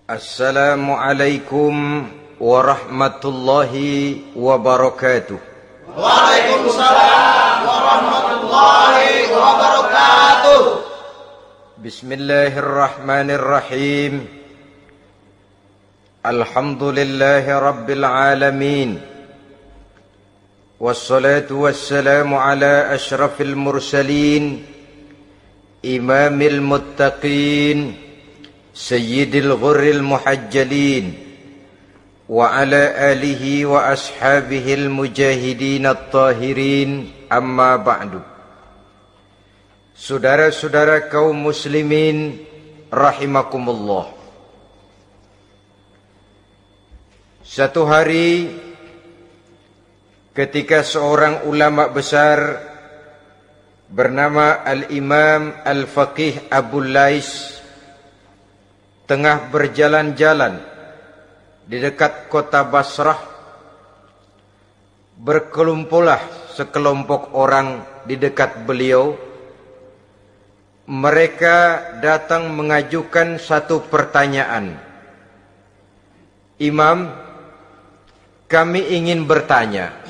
Assalamualaikum warahmatullahi wabarakatuh. Waalaikumsalam warahmatullahi wabarakatuh. Bismillahirrahmanirrahim. Alhamdulillahi rabbil alamin. Wassalatu wassalamu ala ashrafil mursalin, imamil muttaqin, sayyidil ghurril muhajjalin, wa ala alihi wa ashabihil mujahidin at-tahirin, amma ba'du. Saudara-saudara kaum muslimin rahimakumullah. Satu hari ketika seorang ulama besar bernama Al-Imam Al-Faqih Abu Lais tengah berjalan-jalan di dekat kota Basrah, berkelumpulah sekelompok orang di dekat beliau. Mereka datang mengajukan satu pertanyaan. Imam, kami ingin bertanya.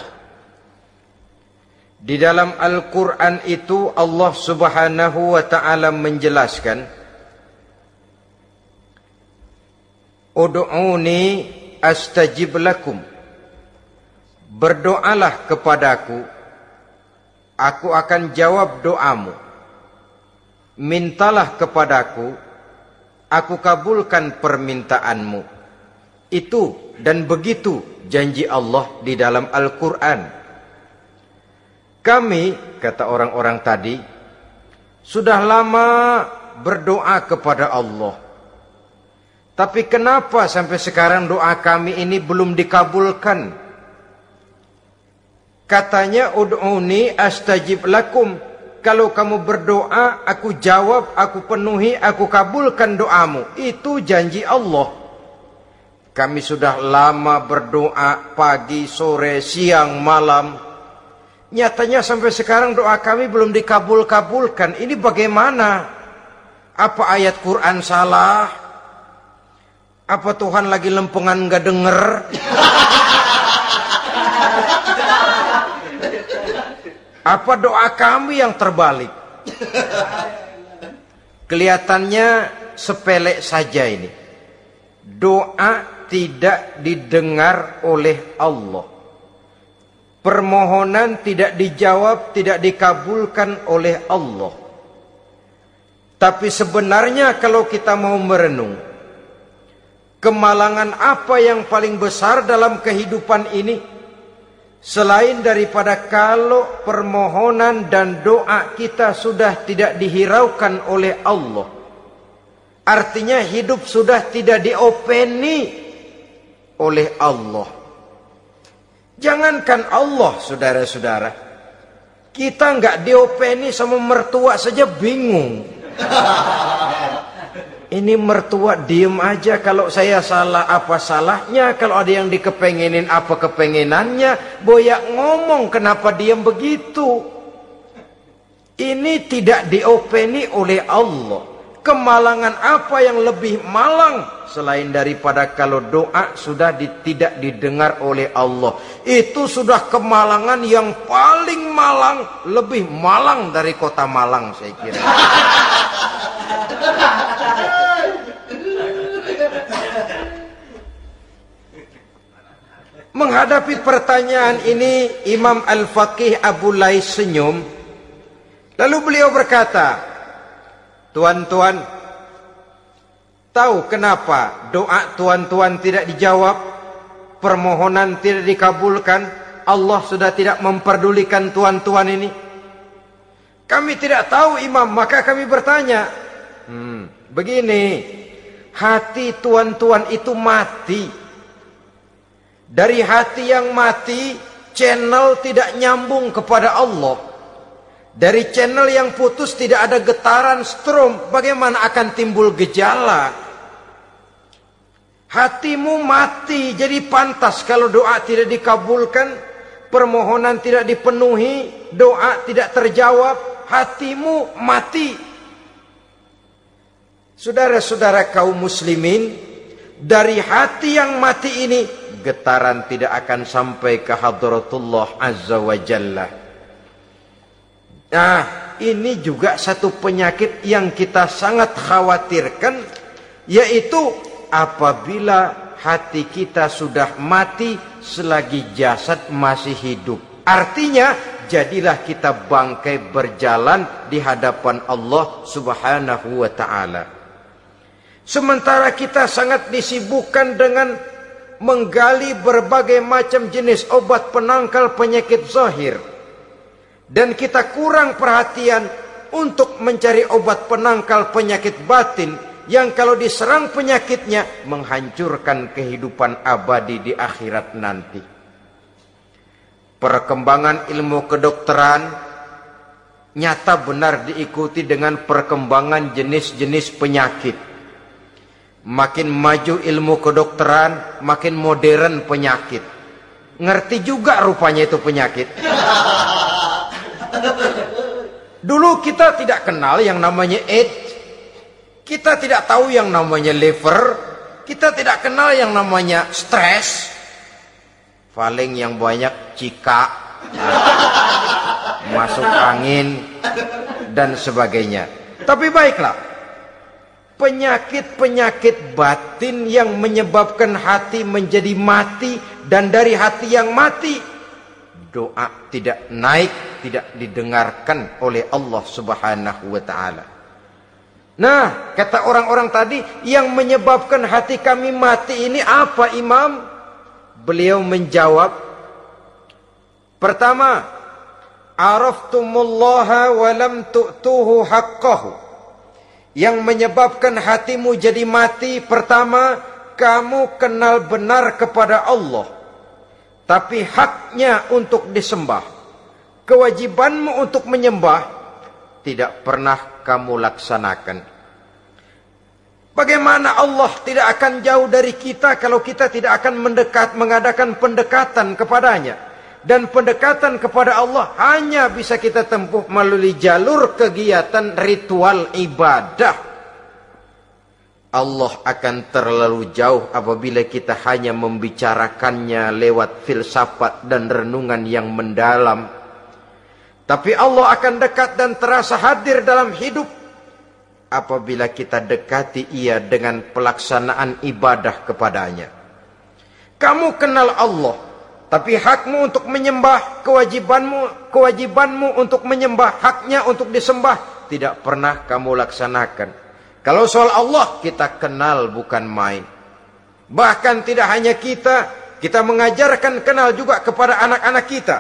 Di dalam Al-Quran itu Allah Subhanahu wa ta'ala menjelaskan, Ud'uni astajib lakum. Berdoalah kepadaku, aku akan jawab doamu. Mintalah kepadaku, aku kabulkan permintaanmu. Itu dan begitu janji Allah di dalam Al-Quran. Kami, kata orang-orang tadi, sudah lama berdoa kepada Allah. Tapi kenapa sampai sekarang doa kami ini belum dikabulkan? Katanya, ud'uni astajib lakum. Kalau kamu berdoa, aku jawab, aku penuhi, aku kabulkan doamu. Itu janji Allah. Kami sudah lama berdoa pagi, sore, siang, malam. Nyatanya sampai sekarang doa kami belum dikabul-kabulkan. Ini bagaimana? Apa ayat Quran salah? Apa Tuhan lagi lempengan gak denger? Apa doa kami yang terbalik? Kelihatannya sepele saja ini. Doa tidak didengar oleh Allah. Permohonan tidak dijawab, tidak dikabulkan oleh Allah. Tapi sebenarnya kalau kita mau merenung, kemalangan apa yang paling besar dalam kehidupan ini selain daripada kalau permohonan dan doa kita sudah tidak dihiraukan oleh Allah. Artinya hidup sudah tidak diopeni oleh Allah. Jangankan Allah, saudara-saudara, kita nggak diopeni sama mertua saja bingung. Ini mertua diem aja, kalau saya salah apa salahnya, kalau ada yang dikepengenin apa kepengenannya, boyak ngomong kenapa diem begitu. Ini tidak diopeni oleh Allah. Kemalangan apa yang lebih malang selain daripada kalau doa sudah tidak didengar oleh Allah. Itu sudah kemalangan yang paling malang, lebih malang dari kota Malang saya kira. Menghadapi pertanyaan ini, Imam Al-Faqih Abu Lais senyum. Lalu beliau berkata, tuan-tuan, tahu kenapa doa tuan-tuan tidak dijawab? Permohonan tidak dikabulkan? Allah sudah tidak memperdulikan tuan-tuan ini? Kami tidak tahu, Imam, maka kami bertanya. Begini, hati tuan-tuan itu mati. Dari hati yang mati, channel tidak nyambung kepada Allah. Dari channel yang putus tidak ada getaran strom. Bagaimana akan timbul gejala? Hatimu mati, jadi pantas kalau doa tidak dikabulkan, permohonan tidak dipenuhi, doa tidak terjawab, hatimu mati. Saudara-saudara kaum muslimin, dari hati yang mati ini, getaran tidak akan sampai ke hadratullah azza wa jalla. Nah, ini juga satu penyakit yang kita sangat khawatirkan, yaitu apabila hati kita sudah mati selagi jasad masih hidup. Artinya, jadilah kita bangkai berjalan di hadapan Allah Subhanahu wa ta'ala. Sementara kita sangat disibukkan dengan menggali berbagai macam jenis obat penangkal penyakit zahir, dan kita kurang perhatian untuk mencari obat penangkal penyakit batin yang kalau diserang penyakitnya menghancurkan kehidupan abadi di akhirat nanti. Perkembangan ilmu kedokteran nyata benar diikuti dengan perkembangan jenis-jenis penyakit. Makin maju ilmu kedokteran, makin modern penyakit. Ngerti juga rupanya itu penyakit. Dulu kita tidak kenal yang namanya AIDS. Kita tidak tahu yang namanya liver. Kita tidak kenal yang namanya stres. Paling yang banyak cika, masuk angin, dan sebagainya. Tapi baiklah, penyakit-penyakit batin yang menyebabkan hati menjadi mati, dan dari hati yang mati, doa tidak naik, tidak didengarkan oleh Allah Subhanahu wa ta'ala. Nah, kata orang-orang tadi, yang menyebabkan hati kami mati ini apa, Imam? Beliau menjawab, pertama, araftumullaha wa lam tu'tuhu haqqahu. Yang menyebabkan hatimu jadi mati, pertama, kamu kenal benar kepada Allah, tapi haknya untuk disembah, kewajibanmu untuk menyembah, tidak pernah kamu laksanakan. Bagaimana Allah tidak akan jauh dari kita kalau kita tidak akan mengadakan pendekatan kepadanya. Dan pendekatan kepada Allah hanya bisa kita tempuh melalui jalur kegiatan ritual ibadah. Allah akan terlalu jauh apabila kita hanya membicarakannya lewat filsafat dan renungan yang mendalam. Tapi Allah akan dekat dan terasa hadir dalam hidup apabila kita dekati ia dengan pelaksanaan ibadah kepadanya. Kamu kenal Allah, tapi hakmu untuk menyembah, kewajibanmu untuk menyembah, haknya untuk disembah, tidak pernah kamu laksanakan. Kalau soal Allah, kita kenal bukan main. Bahkan tidak hanya kita mengajarkan kenal juga kepada anak-anak kita.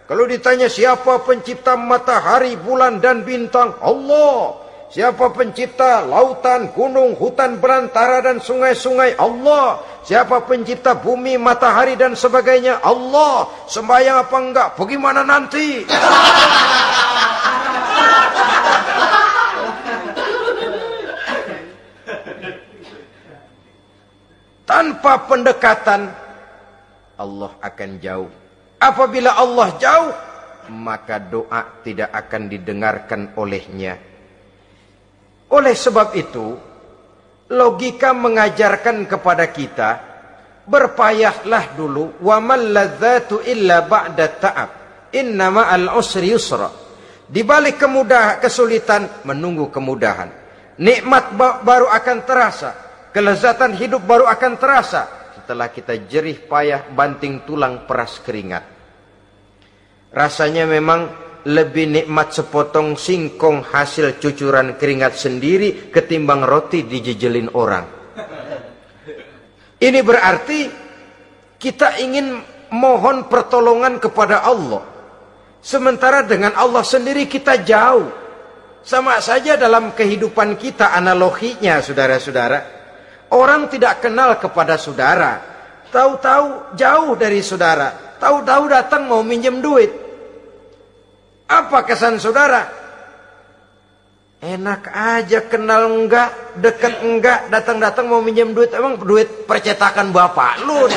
Kalau ditanya siapa pencipta matahari, bulan, dan bintang? Allah. Siapa pencipta lautan, gunung, hutan belantara, dan sungai-sungai? Allah. Siapa pencipta bumi, matahari, dan sebagainya? Allah. Sembahyang apa enggak? Bagaimana nanti? Tanpa pendekatan, Allah akan jauh. Apabila Allah jauh, maka doa tidak akan didengarkan olehnya. Oleh sebab itu, logika mengajarkan kepada kita, berpayahlah dulu, wa mal ladzatu illa ba'da ta'ab, inna ma'al usri yusra. Di balik kesulitan menunggu kemudahan. Nikmat baru akan terasa, kelezatan hidup baru akan terasa setelah kita jerih payah banting tulang peras keringat. Rasanya memang lebih nikmat sepotong singkong hasil cucuran keringat sendiri ketimbang roti dijejelin orang. Ini berarti kita ingin mohon pertolongan kepada Allah, sementara dengan Allah sendiri kita jauh. Sama saja dalam kehidupan kita analoginya, saudara-saudara. Orang tidak kenal kepada saudara, tahu-tahu jauh dari saudara, tahu-tahu datang mau minjem duit. Apa kesan saudara? Enak aja, kenal enggak, dekat enggak, datang-datang mau minjem duit. Emang duit percetakan bapak lu?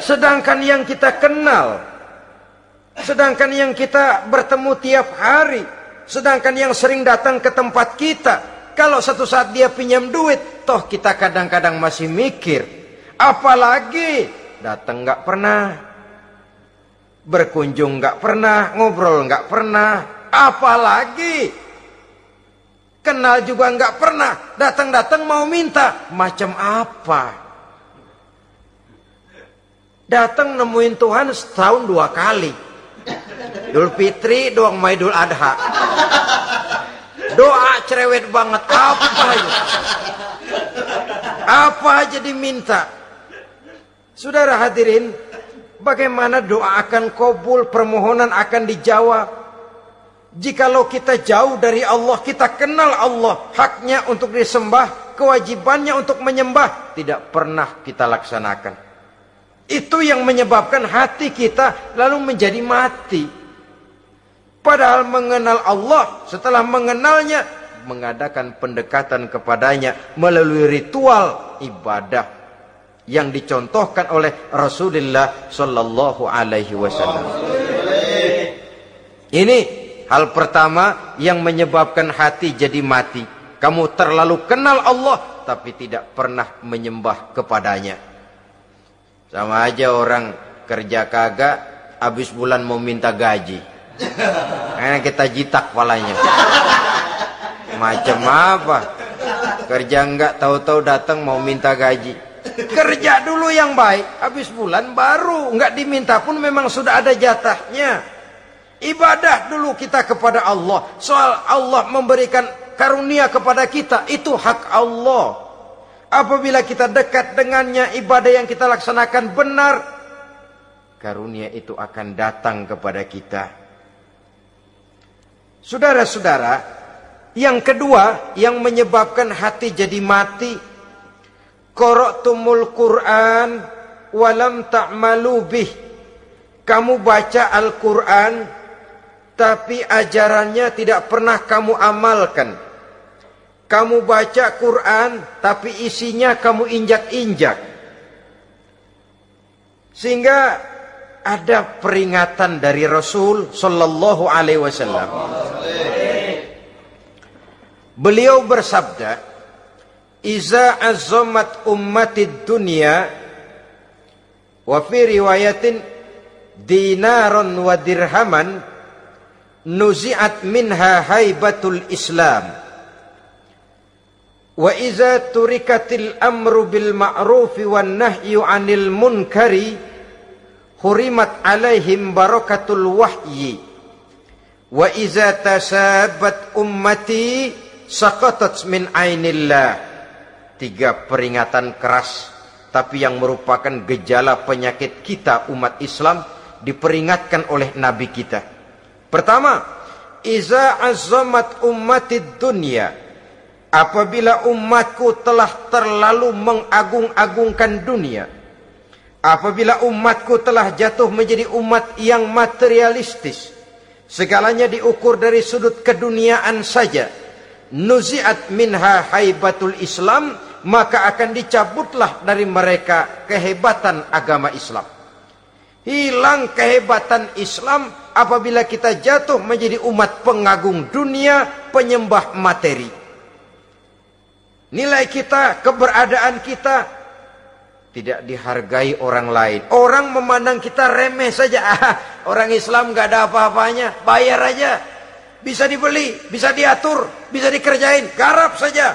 Sedangkan yang kita kenal, sedangkan yang kita bertemu tiap hari, Sedangkan yang sering datang ke tempat kita, kalau satu saat dia pinjam duit, toh kita kadang-kadang masih mikir. Apalagi datang nggak pernah, berkunjung nggak pernah, ngobrol nggak pernah. Apalagi kenal juga nggak pernah, datang-datang mau minta. Macam apa? Datang nemuin Tuhan setahun 2 kali. Idul Fitri doang sama Idul Adha. Doa cerewet banget. Apa aja? Apa aja diminta. Saudara hadirin, bagaimana doa akan kabul, permohonan akan dijawab? Jikalau kita jauh dari Allah, kita kenal Allah, haknya untuk disembah, kewajibannya untuk menyembah, tidak pernah kita laksanakan. Itu yang menyebabkan hati kita lalu menjadi mati. Padahal mengenal Allah, setelah mengenalnya, mengadakan pendekatan kepadanya melalui ritual ibadah yang dicontohkan oleh Rasulullah Sallallahu Alaihi Wasallam. Ini hal pertama yang menyebabkan hati jadi mati. Kamu terlalu kenal Allah, tapi tidak pernah menyembah kepadanya. Sama aja orang kerja kagak, habis bulan mau minta gaji. Karena kita jitak palanya. Macam apa? Kerja enggak, tahu-tahu datang mau minta gaji. Kerja dulu yang baik, habis bulan baru. Enggak diminta pun memang sudah ada jatahnya. Ibadah dulu kita kepada Allah. Soal Allah memberikan karunia kepada kita, itu hak Allah. Apabila kita dekat dengannya, ibadah yang kita laksanakan benar, karunia itu akan datang kepada kita. Saudara-saudara, yang kedua yang menyebabkan hati jadi mati, qara'tumul Qur'an walam ta'malu bih. Kamu baca Al-Qur'an tapi ajarannya tidak pernah kamu amalkan. Kamu baca Quran, tapi isinya kamu injak-injak. Sehingga ada peringatan dari Rasul Sallallahu Alaihi Wasallam. Beliau bersabda, "Iza azzamat ummatid dunya, wa fi riwayatin dinaron wa dirhaman, nuzi'at minha haibatul Islam. Wa iza turikatil amru bil ma'rufi wan nahyu 'anil munkari, hurimat 'alaihim barakatul wahyi. Wa iza tasabat ummati saqatat min 'ainillah." 3 peringatan keras, tapi yang merupakan gejala penyakit kita umat Islam, diperingatkan oleh Nabi kita. Pertama, iza azzamat ummatid dunya. Apabila umatku telah terlalu mengagung-agungkan dunia, apabila umatku telah jatuh menjadi umat yang materialistis, segalanya diukur dari sudut keduniaan saja, nuzi'at minha haibatul Islam, maka akan dicabutlah dari mereka kehebatan agama Islam. Hilang kehebatan Islam apabila kita jatuh menjadi umat pengagung dunia, penyembah materi. Nilai kita, keberadaan kita tidak dihargai orang lain. Orang memandang kita remeh saja. Orang Islam gak ada apa-apanya, bayar aja. Bisa dibeli, bisa diatur, bisa dikerjain, garap saja.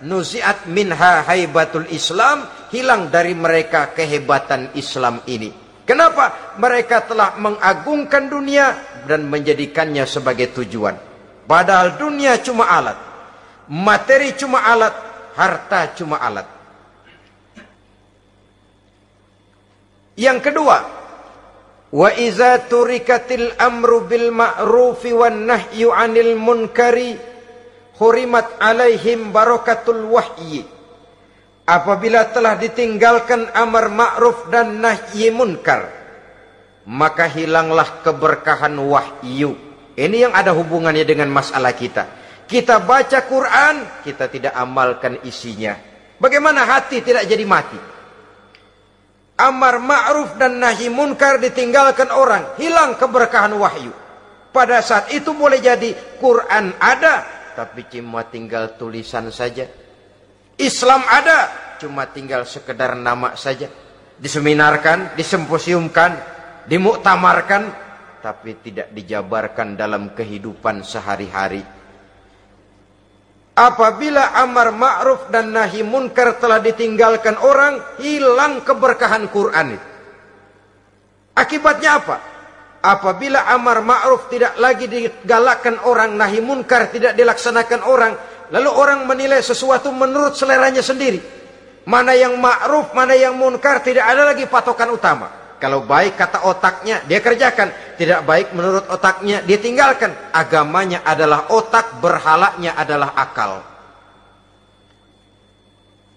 Nuzi'at minha haibatul Islam, hilang dari mereka kehebatan Islam ini. Kenapa? Mereka telah mengagungkan dunia dan menjadikannya sebagai tujuan. Padahal dunia cuma alat, materi cuma alat, harta cuma alat. Yang kedua, wa iza turikatil amru bil ma'rufi wan nahyu 'anil munkari, hurimat 'alaihim barakatul wahyi. Apabila telah ditinggalkan amar ma'ruf dan nahi munkar, maka hilanglah keberkahan wahyu. Ini yang ada hubungannya dengan masalah kita. Kita baca Quran, kita tidak amalkan isinya. Bagaimana hati tidak jadi mati? Amar ma'ruf dan nahi munkar ditinggalkan orang, hilang keberkahan wahyu. Pada saat itu boleh jadi Quran ada, tapi cuma tinggal tulisan saja. Islam ada, cuma tinggal sekedar nama saja. Diseminarkan, disimposiumkan, dimuktamarkan, tapi tidak dijabarkan dalam kehidupan sehari-hari. Apabila amar ma'ruf dan nahi munkar telah ditinggalkan orang, hilang keberkahan Quran itu. Akibatnya apa? Apabila amar ma'ruf tidak lagi digalakkan orang, nahi munkar tidak dilaksanakan orang, lalu orang menilai sesuatu menurut seleranya sendiri. Mana yang ma'ruf, mana yang munkar, tidak ada lagi patokan utama. Kalau baik kata otaknya, dia kerjakan. Tidak baik menurut otaknya, dia tinggalkan. Agamanya adalah otak, berhalanya adalah akal.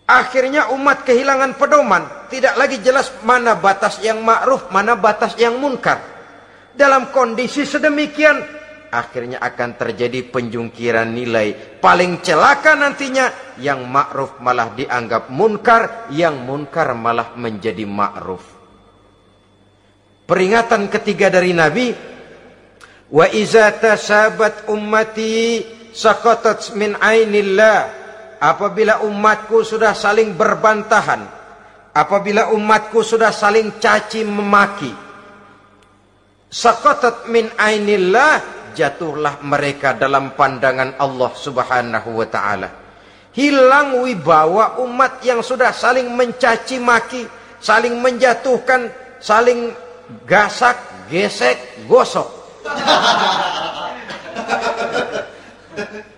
Akhirnya umat kehilangan pedoman. Tidak lagi jelas mana batas yang ma'ruf, mana batas yang munkar. Dalam kondisi sedemikian, akhirnya akan terjadi penjungkiran nilai. Paling celaka nantinya, yang ma'ruf malah dianggap munkar, yang munkar malah menjadi ma'ruf. Peringatan ketiga dari Nabi, wa iza tasabat ummati saqatat min ainillah. Apabila umatku sudah saling berbantahan, apabila umatku sudah saling caci memaki, saqatat min ainillah, jatuhlah mereka dalam pandangan Allah Subhanahu wa taala. Hilang wibawa umat yang sudah saling mencaci maki, saling menjatuhkan, saling gasak, gesek, gosok.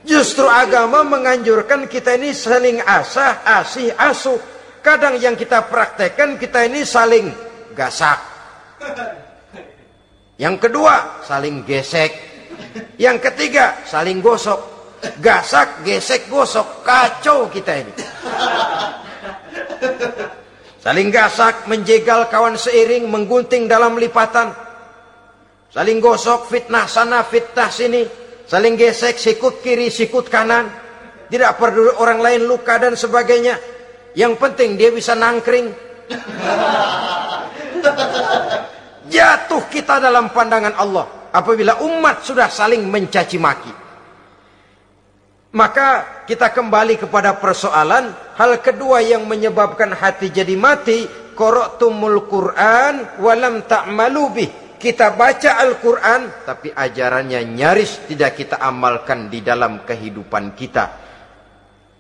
Justru agama menganjurkan kita ini saling asah, asih, asuh. Kadang yang kita praktekkan, kita ini saling gasak. Yang kedua, saling gesek. Yang ketiga, saling gosok. Gasak, gesek, gosok. Kacau kita ini. Saling gasak, menjegal kawan seiring, menggunting dalam lipatan. Saling gosok, fitnah sana, fitnah sini. Saling gesek, sikut kiri, sikut kanan. Tidak peduli orang lain luka dan sebagainya. Yang penting dia bisa nangkring. Jatuh kita dalam pandangan Allah apabila umat sudah saling mencaci maki. Maka kita kembali kepada persoalan. Hal kedua yang menyebabkan hati jadi mati, qara'tumul Qur'an walam ta'malu bih. Kita baca Al-Quran, tapi ajarannya nyaris tidak kita amalkan di dalam kehidupan kita.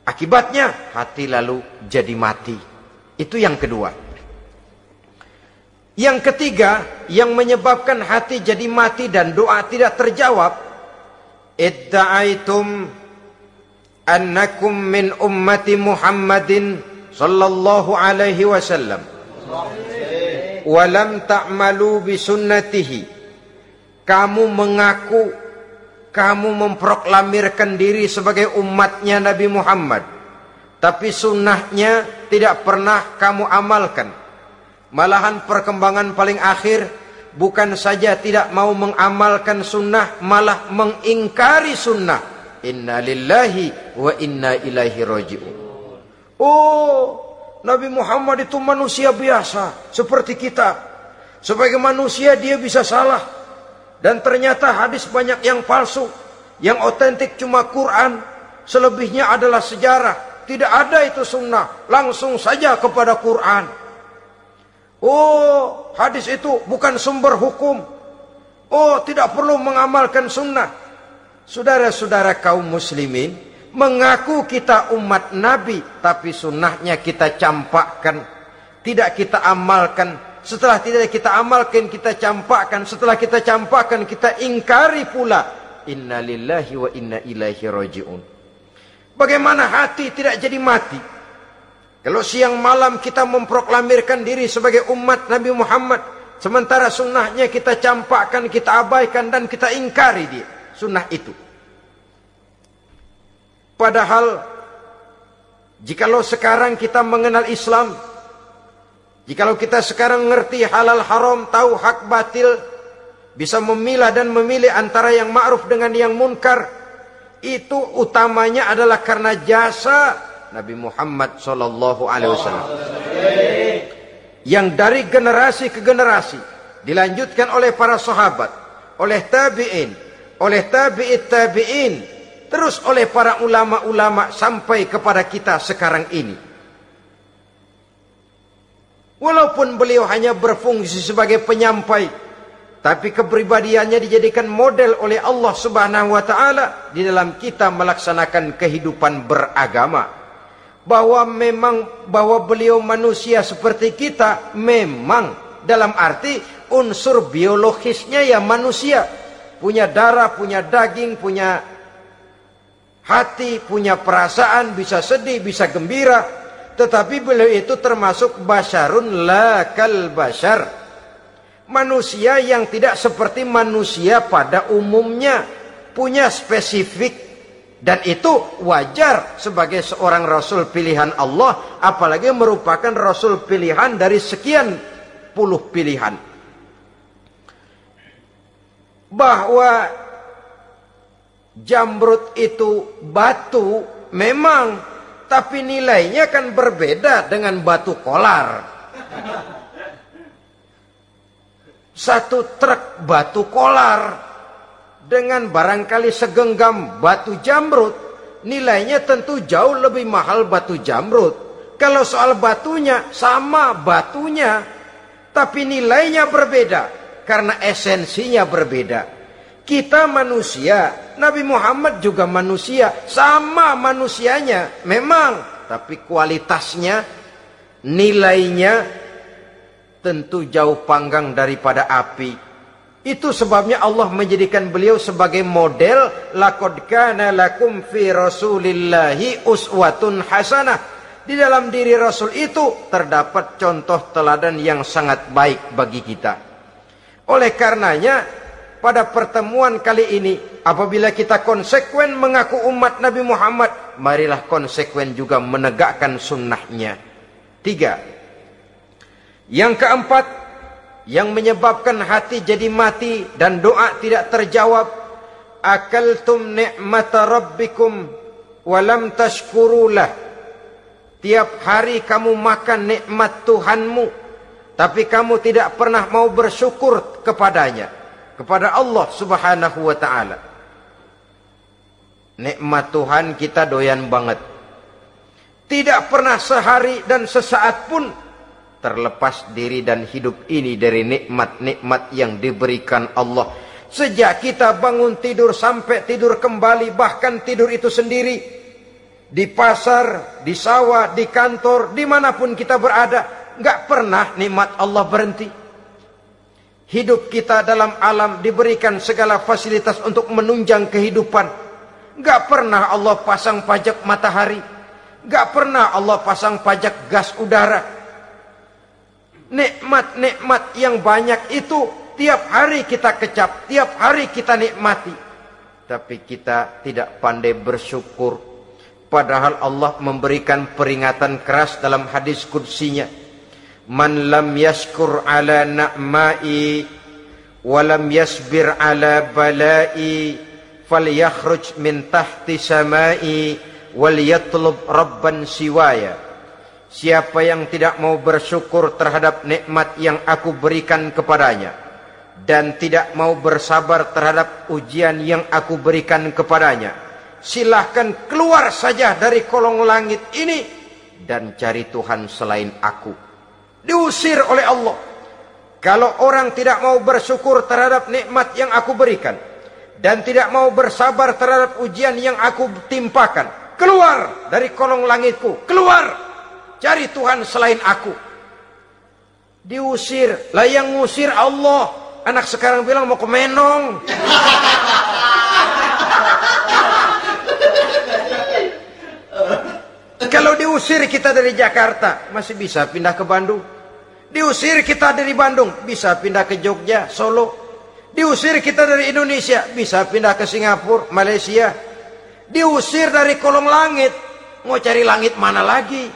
Akibatnya hati lalu jadi mati. Itu yang kedua. Yang ketiga, yang menyebabkan hati jadi mati dan doa tidak terjawab, idda'aitum annakum min ummati Muhammadin sallallahu alaihi wasallam walam ta'malu bisunnatihi. Kamu mengaku, kamu memproklamirkan diri sebagai umatnya Nabi Muhammad, tapi sunnahnya tidak pernah kamu amalkan. Malahan perkembangan paling akhir, bukan saja tidak mau mengamalkan sunnah, malah mengingkari sunnah. Inna lillahi wa inna ilaihi raji'un. Oh, Nabi Muhammad itu manusia biasa seperti kita. Sebagai manusia dia bisa salah. Dan ternyata hadis banyak yang palsu. Yang otentik cuma Quran. Selebihnya adalah sejarah. Tidak ada itu sunnah. Langsung saja kepada Quran. Oh, hadis itu bukan sumber hukum. Oh, tidak perlu mengamalkan sunnah. Saudara-saudara kaum muslimin, mengaku kita umat Nabi, tapi sunnahnya kita campakkan, tidak kita amalkan. Setelah tidak kita amalkan, kita campakkan. Setelah kita campakkan, kita ingkari pula. Inna lillahi wa inna ilaihi raji'un. Bagaimana hati tidak jadi mati? Kalau siang malam kita memproklamirkan diri sebagai umat Nabi Muhammad, sementara sunnahnya kita campakkan, kita abaikan, dan kita ingkari dia. Sunnah itu. Padahal jikalau sekarang kita mengenal Islam, jikalau kita sekarang ngerti halal haram, tahu hak batil, bisa memilah dan memilih antara yang ma'ruf dengan yang munkar, itu utamanya adalah karena jasa Nabi Muhammad SAW, yang dari generasi ke generasi dilanjutkan oleh para sahabat, oleh tabi'in, oleh tabi'it tabi'in, terus oleh para ulama-ulama sampai kepada kita sekarang ini. Walaupun beliau hanya berfungsi sebagai penyampai, tapi kepribadiannya dijadikan model oleh Allah Subhanahu wa taala di dalam kita melaksanakan kehidupan beragama. Bahwa beliau manusia seperti kita, memang dalam arti unsur biologisnya ya manusia, punya darah, punya daging, punya hati, punya perasaan, bisa sedih, bisa gembira, tetapi beliau itu termasuk basyarun la kal basyar, manusia yang tidak seperti manusia pada umumnya, punya spesifik. Dan itu wajar sebagai seorang Rasul pilihan Allah, apalagi merupakan Rasul pilihan dari sekian puluh pilihan. Bahwa jamrud itu batu memang, tapi nilainya kan berbeda dengan batu kolar. Satu truk batu kolar dengan barangkali segenggam batu jamrud, nilainya tentu jauh lebih mahal batu jamrud. Kalau soal batunya, sama batunya, tapi nilainya berbeda karena esensinya berbeda. Kita manusia, Nabi Muhammad juga manusia, sama manusianya memang, tapi kualitasnya, nilainya tentu jauh panggang daripada api. Itu sebabnya Allah menjadikan beliau sebagai model. Laqad kana lakum fi rasulillahi uswatun hasanah. Di dalam diri Rasul itu terdapat contoh teladan yang sangat baik bagi kita. Oleh karenanya, pada pertemuan kali ini, apabila kita konsekuen mengaku umat Nabi Muhammad, marilah konsekuen juga menegakkan sunnahnya. 3. Yang keempat, yang menyebabkan hati jadi mati dan doa tidak terjawab, akaltum ni'mata rabbikum walam tashkurulah. Tiap hari kamu makan nikmat Tuhanmu, tapi kamu tidak pernah mau bersyukur kepadanya, kepada Allah Subhanahu wa ta'ala. Nikmat Tuhan kita doyan banget, tidak pernah sehari dan sesaat pun terlepas diri dan hidup ini dari nikmat-nikmat yang diberikan Allah. Sejak kita bangun tidur sampai tidur kembali, bahkan tidur itu sendiri, di pasar, di sawah, di kantor, dimanapun kita berada, nggak pernah nikmat Allah berhenti. Hidup kita dalam alam diberikan segala fasilitas untuk menunjang kehidupan. Nggak pernah Allah pasang pajak matahari, nggak pernah Allah pasang pajak gas udara. Nikmat-nikmat yang banyak itu tiap hari kita kecap, tiap hari kita nikmati. Tapi kita tidak pandai bersyukur. Padahal Allah memberikan peringatan keras dalam hadis qudsinya. Man lam yashkur ala na'mai wa lam yasbir ala balai falyakhruj min tahti samai wal yatlub rabban siwaya. Siapa yang tidak mau bersyukur terhadap nikmat yang aku berikan kepadanya, dan tidak mau bersabar terhadap ujian yang aku berikan kepadanya, silahkan keluar saja dari kolong langit ini dan cari Tuhan selain aku. Diusir oleh Allah. Kalau orang tidak mau bersyukur terhadap nikmat yang aku berikan, dan tidak mau bersabar terhadap ujian yang aku timpakan, keluar dari kolong langitku, keluar, cari Tuhan selain aku. Diusir. Lah yang ngusir Allah. Anak sekarang bilang mau ke Menong. Kalau diusir kita dari Jakarta, masih bisa pindah ke Bandung. Diusir kita dari Bandung, bisa pindah ke Jogja, Solo. Diusir kita dari Indonesia, bisa pindah ke Singapura, Malaysia. Diusir dari kolong langit, mau cari langit mana lagi?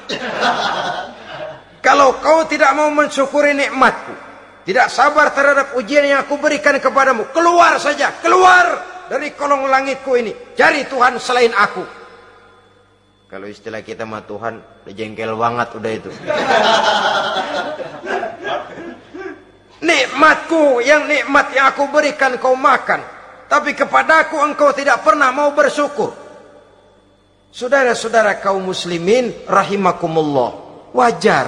Kalau kau tidak mau mensyukuri nikmatku, tidak sabar terhadap ujian yang aku berikan kepadamu, keluar saja, keluar dari kolong langitku ini, cari Tuhan selain aku. Kalau istilah kita mah Tuhan udah jengkel banget udah itu. Nikmatku, yang nikmat yang aku berikan kau makan, tapi kepadaku engkau tidak pernah mau bersyukur. Saudara-saudara kaum muslimin rahimakumullah, wajar.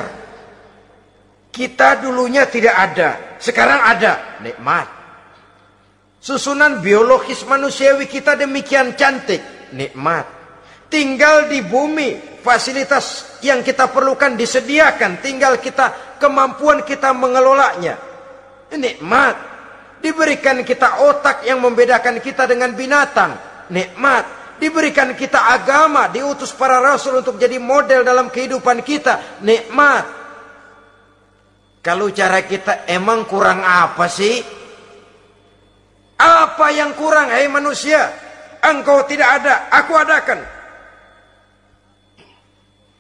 Kita dulunya tidak ada, sekarang ada, nikmat. Susunan biologis manusiawi kita demikian cantik, nikmat. Tinggal di bumi, fasilitas yang kita perlukan disediakan, tinggal kemampuan kita mengelolanya. Nikmat. Diberikan kita otak yang membedakan kita dengan binatang, nikmat. Diberikan kita agama, diutus para rasul untuk jadi model dalam kehidupan kita, nikmat. Kalau cara kita emang kurang apa sih? Apa yang kurang, hai manusia? Engkau tidak ada, aku adakan.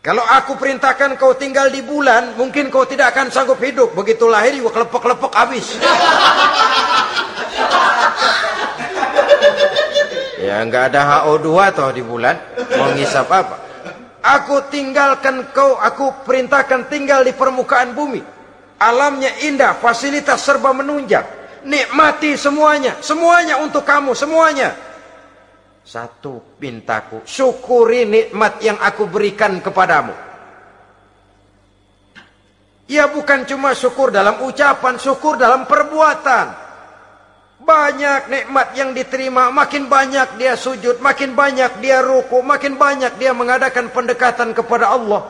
Kalau aku perintahkan kau tinggal di bulan, mungkin kau tidak akan sanggup hidup. Begitu lahir juga kelepek-kelepek habis. Ya nggak ada HO2 toh di bulan, mau ngisap apa? Aku tinggalkan kau, aku perintahkan tinggal di permukaan bumi. Alamnya indah, fasilitas serba menunjang. Nikmati semuanya, semuanya untuk kamu, semuanya. Satu pintaku, syukuri nikmat yang aku berikan kepadamu. Ya bukan cuma syukur dalam ucapan, syukur dalam perbuatan. Banyak nikmat yang diterima, makin banyak dia sujud, makin banyak dia ruku, makin banyak dia mengadakan pendekatan kepada Allah.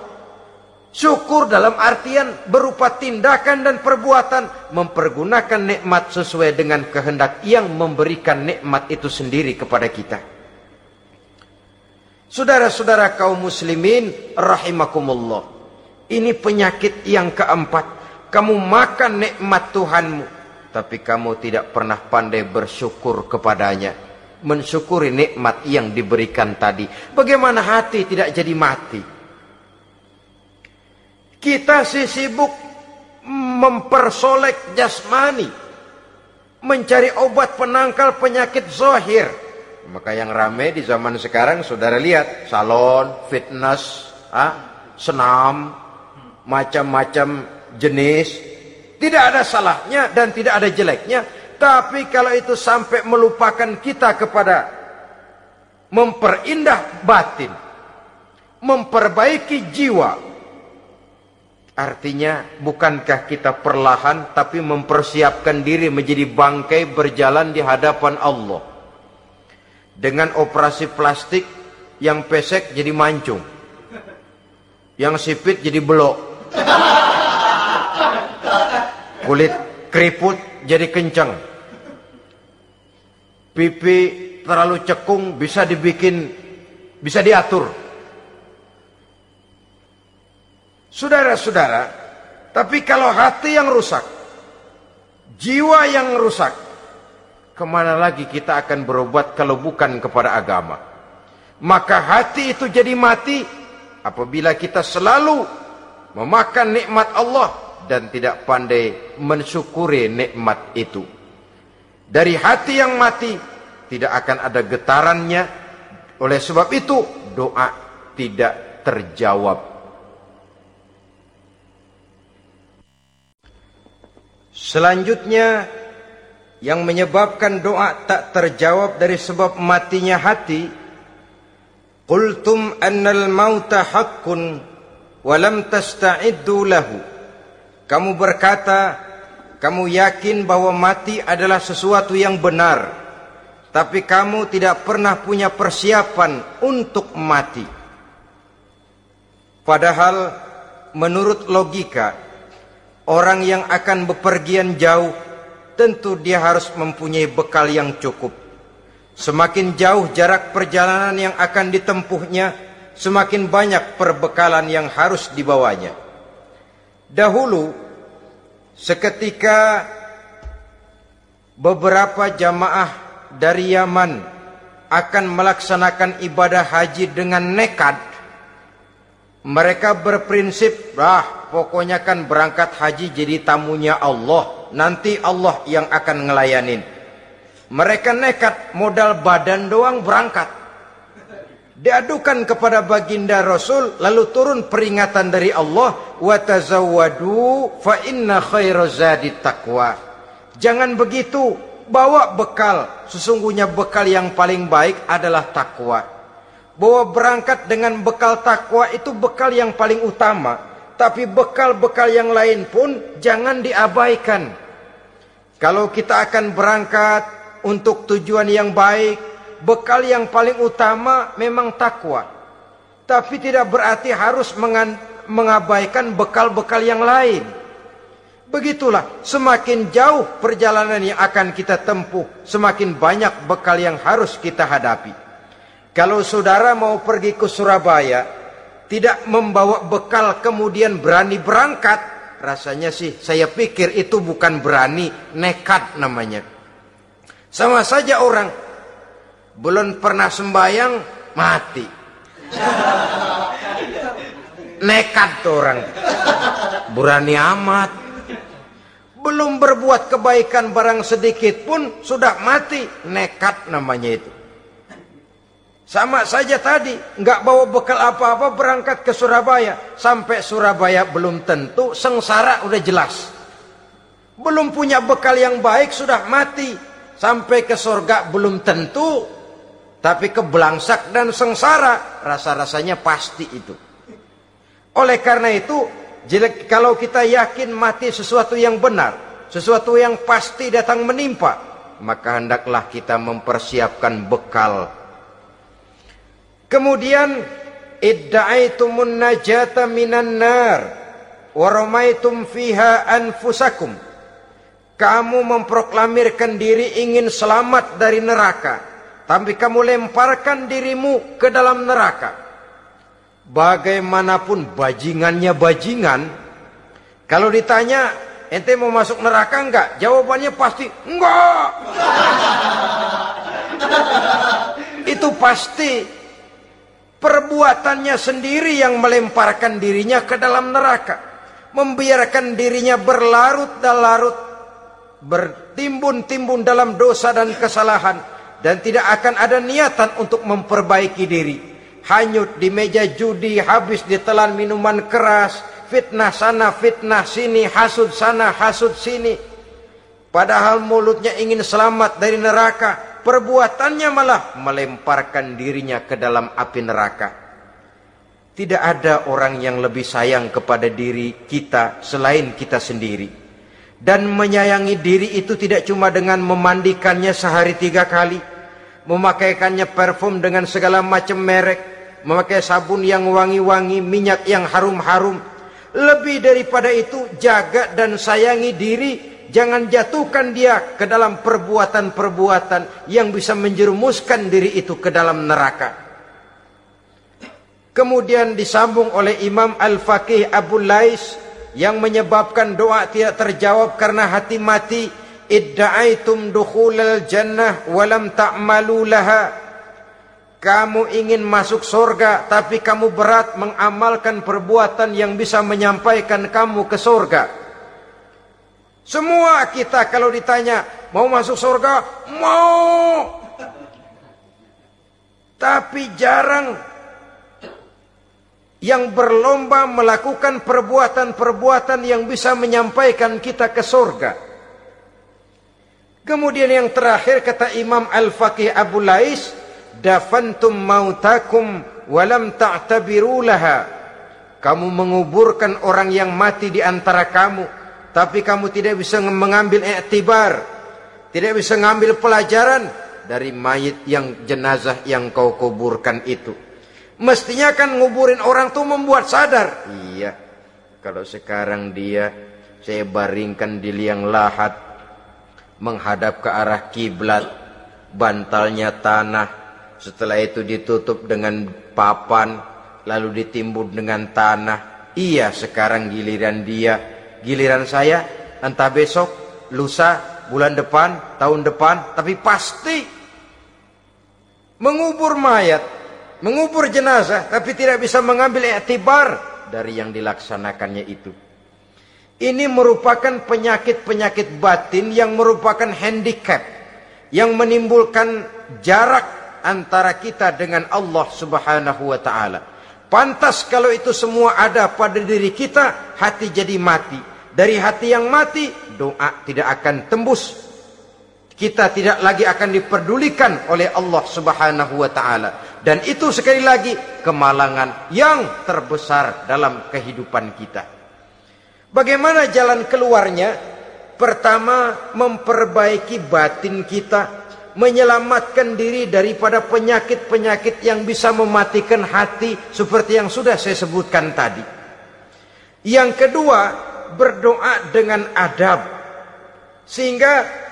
Syukur dalam artian berupa tindakan dan perbuatan, mempergunakan nikmat sesuai dengan kehendak yang memberikan nikmat itu sendiri kepada kita. Saudara-saudara kaum muslimin rahimakumullah, ini penyakit yang keempat. Kamu makan nikmat Tuhanmu, tapi kamu tidak pernah pandai bersyukur kepadanya, mensyukuri nikmat yang diberikan tadi. Bagaimana hati tidak jadi mati? Kita sibuk mempersolek jasmani, mencari obat penangkal penyakit zahir. Maka yang ramai di zaman sekarang, saudara lihat, salon, fitness, senam, macam-macam jenis. Tidak ada salahnya dan tidak ada jeleknya. Tapi kalau itu sampai melupakan kita kepada memperindah batin, memperbaiki jiwa, artinya bukankah kita perlahan tapi mempersiapkan diri menjadi bangkai berjalan di hadapan Allah? Dengan operasi plastik, yang pesek jadi mancung, yang sipit jadi belok, kulit keriput jadi kencang, pipi terlalu cekung bisa diatur. Saudara-saudara, tapi kalau hati yang rusak, jiwa yang rusak, kemana lagi kita akan berobat kalau bukan kepada agama? Maka hati itu jadi mati apabila kita selalu memakan nikmat Allah dan tidak pandai mensyukuri nikmat itu. Dari hati yang mati tidak akan ada getarannya. Oleh sebab itu doa tidak terjawab. Selanjutnya, yang menyebabkan doa tak terjawab dari sebab matinya hati, qultum annal mauta haqqun wa lam tasta'iddu lahu. Kamu berkata, kamu yakin bahwa mati adalah sesuatu yang benar, tapi kamu tidak pernah punya persiapan untuk mati. Padahal menurut logika, orang yang akan bepergian jauh tentu dia harus mempunyai bekal yang cukup. Semakin jauh jarak perjalanan yang akan ditempuhnya, semakin banyak perbekalan yang harus dibawanya. Dahulu, seketika beberapa jamaah dari Yaman akan melaksanakan ibadah haji dengan nekat, mereka berprinsip, pokoknya kan berangkat haji jadi tamunya Allah. Nanti Allah yang akan ngelayanin. Mereka nekat, modal badan doang berangkat. Diadukan kepada baginda Rasul, lalu turun peringatan dari Allah, wa tazawwadu fa inna khairaz zadi taqwa. Jangan begitu, bawa bekal. Sesungguhnya bekal yang paling baik adalah takwa. Bahwa berangkat dengan bekal takwa itu bekal yang paling utama. Tapi bekal-bekal yang lain pun jangan diabaikan. Kalau kita akan berangkat untuk tujuan yang baik, bekal yang paling utama memang takwa. Tapi tidak berarti harus mengabaikan bekal-bekal yang lain. Begitulah, semakin jauh perjalanan yang akan kita tempuh, semakin banyak bekal yang harus kita hadapi. Kalau saudara mau pergi ke Surabaya, tidak membawa bekal kemudian berani berangkat, rasanya sih saya pikir itu bukan berani, nekat namanya. Sama saja orang belum pernah sembahyang mati. Nekat tuh orang. Berani amat. Belum berbuat kebaikan barang sedikit pun sudah mati. Nekat namanya itu. Sama saja tadi, nggak bawa bekal apa-apa berangkat ke Surabaya. Sampai Surabaya belum tentu, sengsara udah jelas. Belum punya bekal yang baik sudah mati. Sampai ke surga belum tentu. Tapi kebelangsak dan sengsara, rasa-rasanya pasti itu. Oleh karena itu, kalau kita yakin mati sesuatu yang benar, sesuatu yang pasti datang menimpa, maka hendaklah kita mempersiapkan bekal. Kemudian, idda'aitumun najata minan nar, wa ramaitum fiha anfusakum. Kamu memproklamirkan diri ingin selamat dari neraka, tapi kamu lemparkan dirimu ke dalam neraka. Bagaimanapun bajingannya bajingan, kalau ditanya, ente mau masuk neraka enggak? Jawabannya pasti enggak. Itu pasti perbuatannya sendiri yang melemparkan dirinya ke dalam neraka. Membiarkan dirinya berlarut-larut, bertimbun-timbun dalam dosa dan kesalahan, dan tidak akan ada niatan untuk memperbaiki diri. Hanyut di meja judi, habis ditelan minuman keras, fitnah sana, fitnah sini, hasud sana, hasud sini. Padahal mulutnya ingin selamat dari neraka, perbuatannya malah melemparkan dirinya ke dalam api neraka. Tidak ada orang yang lebih sayang kepada diri kita selain kita sendiri. Dan menyayangi diri itu tidak cuma dengan memandikannya sehari 3 kali, memakaikannya parfum dengan segala macam merek, memakai sabun yang wangi-wangi, minyak yang harum-harum. Lebih daripada itu, jaga dan sayangi diri. Jangan jatuhkan dia ke dalam perbuatan-perbuatan yang bisa menjerumuskan diri itu ke dalam neraka. Kemudian disambung oleh Imam Al-Faqih Abu Lais yang menyebabkan doa tidak terjawab karena hati mati. Idda'aitum dukhulal jannah walam ta'malu laha. Kamu ingin masuk surga, tapi kamu berat mengamalkan perbuatan yang bisa menyampaikan kamu ke surga. Semua kita kalau ditanya, mau masuk surga? Mau. Tapi jarang yang berlomba melakukan perbuatan-perbuatan yang bisa menyampaikan kita ke surga. Kemudian yang terakhir kata Imam Al-Faqih Abu Lais, dafantum mautakum walam ta'tabiru laha. Kamu menguburkan orang yang mati di antara kamu, tapi kamu tidak bisa mengambil iktibar, tidak bisa mengambil pelajaran dari mayit yang jenazah yang kau kuburkan itu. Mestinya kan nguburin orang tuh membuat sadar. Iya, kalau sekarang dia saya baringkan di liang lahat, menghadap ke arah kiblat, bantalnya tanah, setelah itu ditutup dengan papan, lalu ditimbun dengan tanah. Iya, sekarang giliran dia, giliran saya, entah besok, lusa, bulan depan, tahun depan, tapi pasti mengubur mayat, mengubur jenazah, tapi tidak bisa mengambil iktibar dari yang dilaksanakannya itu. Ini merupakan penyakit-penyakit batin yang merupakan handicap, yang menimbulkan jarak antara kita dengan Allah Subhanahu wa ta'ala. Pantas kalau itu semua ada pada diri kita, hati jadi mati. Dari hati yang mati, doa tidak akan tembus. Kita tidak lagi akan diperdulikan oleh Allah Subhanahu wa taala. Dan itu sekali lagi kemalangan yang terbesar dalam kehidupan kita. Bagaimana jalan keluarnya? Pertama, memperbaiki batin kita, menyelamatkan diri daripada penyakit-penyakit yang bisa mematikan hati seperti yang sudah saya sebutkan tadi. Yang kedua, berdoa dengan adab. Sehingga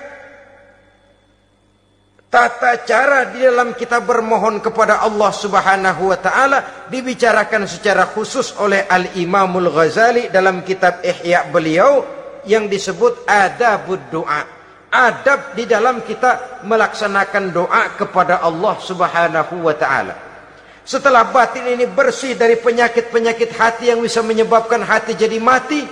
tata cara di dalam kita bermohon kepada Allah Subhanahu wa taala dibicarakan secara khusus oleh Al-Imamul Ghazali dalam kitab Ihya beliau yang disebut adabud doa. Adab di dalam kita melaksanakan doa kepada Allah Subhanahu wa taala. Setelah batin ini bersih dari penyakit-penyakit hati yang bisa menyebabkan hati jadi mati,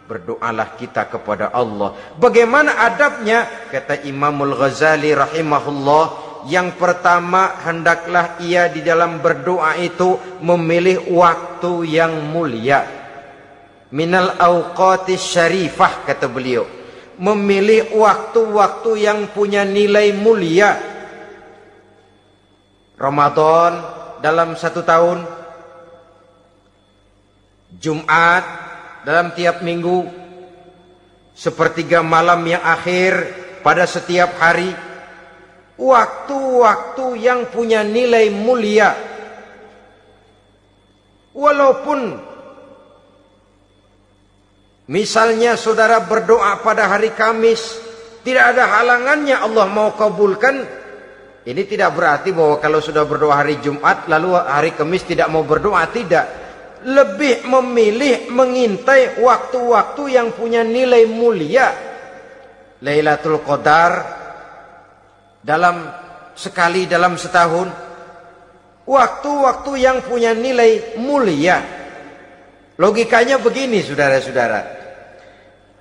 berdoalah kita kepada Allah. Bagaimana adabnya? Kata Imamul Ghazali rahimahullah, yang pertama hendaklah ia di dalam berdoa itu memilih waktu yang mulia. Minal awqatis syarifah, kata beliau. Memilih waktu-waktu yang punya nilai mulia. Ramadan dalam 1 tahun, Jumat dalam tiap minggu, sepertiga malam yang akhir pada setiap hari. Waktu-waktu yang punya nilai mulia. Walaupun misalnya saudara berdoa pada hari Kamis, tidak ada halangannya Allah mau kabulkan. Ini tidak berarti bahwa kalau sudah berdoa hari Jumat lalu hari Kamis tidak mau berdoa, tidak. Lebih memilih mengintai waktu-waktu yang punya nilai mulia. Lailatul Qadar sekali dalam setahun. Waktu-waktu yang punya nilai mulia. Logikanya begini, saudara-saudara.